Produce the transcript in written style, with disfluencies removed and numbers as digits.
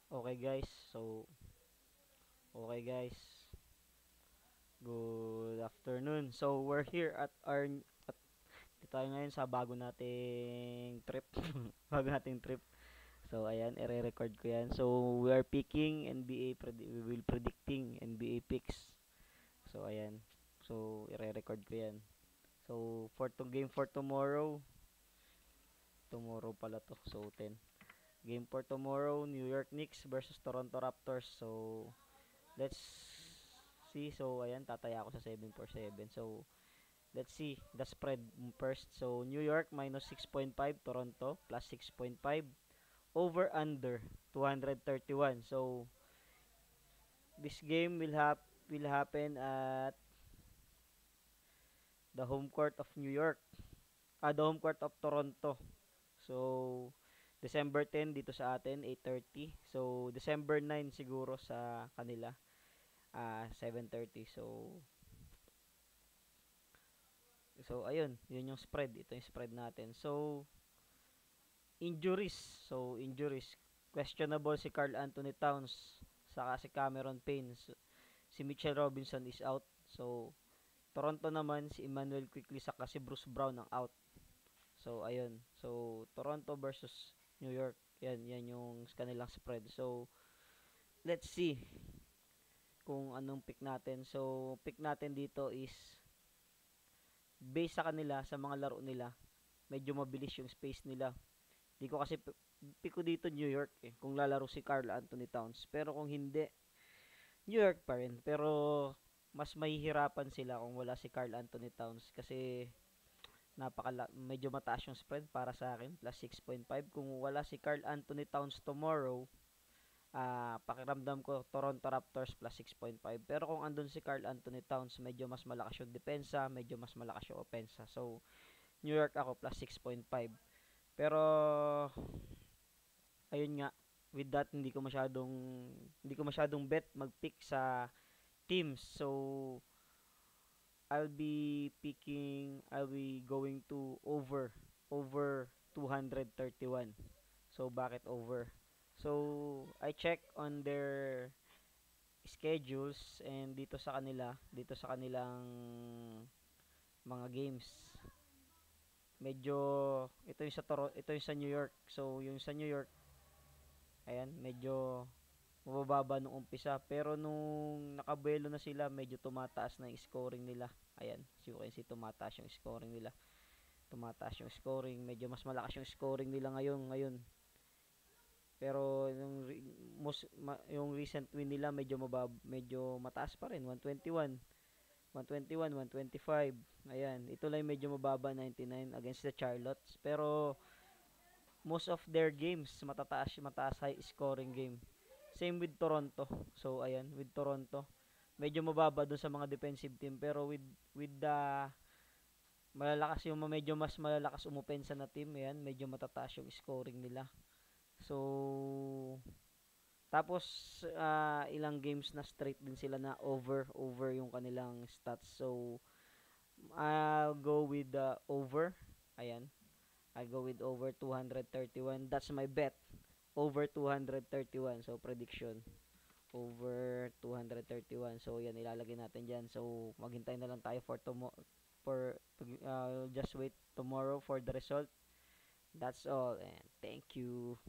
Okay guys, okay guys, good afternoon. So we're here at dito tayo ngayon sa bago nating trip. Bago nating trip. So ayan, ire-record ko yan. So we are picking we will predicting NBA picks. So ayan. So ire-record ko yan. So for to game for tomorrow, tomorrow pala to. So 10. Game for tomorrow, New York Knicks versus Toronto Raptors. So let's see. So ayan, tataya ako sa 7-4-7. So let's see the spread first. So New York minus 6.5, Toronto plus 6.5, over under 231. So this game will happen at the home court of New York. The home court of Toronto. So December 10 dito sa atin 8:30. So December 9 siguro sa kanila 7:30. So ayun, yun yung spread. Ito yung spread natin. So injuries. So injuries. Questionable si Karl Anthony Towns saka si Cameron Payne. Si Mitchell Robinson is out. So Toronto naman si Emmanuel Quickley saka si Bruce Brown ang out. So ayun. So Toronto versus New York. Yan yung kanilang spread. So let's see kung anong pick natin. So pick natin dito is based sa kanila sa mga laro nila. Medyo mabilis yung space nila. Di ko kasi pick ko dito New York kung lalaro si Karl Anthony Towns. Pero kung hindi, New York pa rin. Pero mas mahihirapan sila kung wala si Karl Anthony Towns kasi medyo mataas yung spread para sa akin, plus 6.5. Kung wala si Karl Anthony Towns tomorrow, pakiramdam ko Toronto Raptors plus 6.5. Pero kung andun si Karl Anthony Towns, medyo mas malakas yung depensa, medyo mas malakas yung opensa. So New York ako plus 6.5. Pero ayun nga, with that hindi ko masyadong bet mag-pick sa teams. So I'll be going to over 231. So bakit over? So I check on their schedules and dito sa kanilang mga games. Medyo ito yung sa New York. So yung sa New York, ayan, medyo mabababa nung umpisa. Pero nung nakabuelo na sila, medyo tumataas na yung scoring nila. Ayan, as you can see, tumataas yung scoring nila. Tumataas yung scoring. Medyo mas malakas yung scoring nila ngayon. Pero yung recent win nila medyo mataas pa rin, 121. 121, 125. Ayan, ito lang medyo mababa, 99 against the Charlottes. Pero most of their games mataas high scoring game. Same with Toronto. So ayan, with Toronto, medyo mababa doon sa mga defensive team pero with the medyo mas malalakas umopensa na team, ayan, medyo matataas yung scoring nila. So tapos ilang games na straight din sila na over yung kanilang stats. So I'll go with the over. Ayan. I'll go with over 231. That's my bet. Over 231. So prediction. Over 231. So yan, ilalagay natin diyan. So maghintay na lang tayo for just wait tomorrow for the result. That's all and thank you.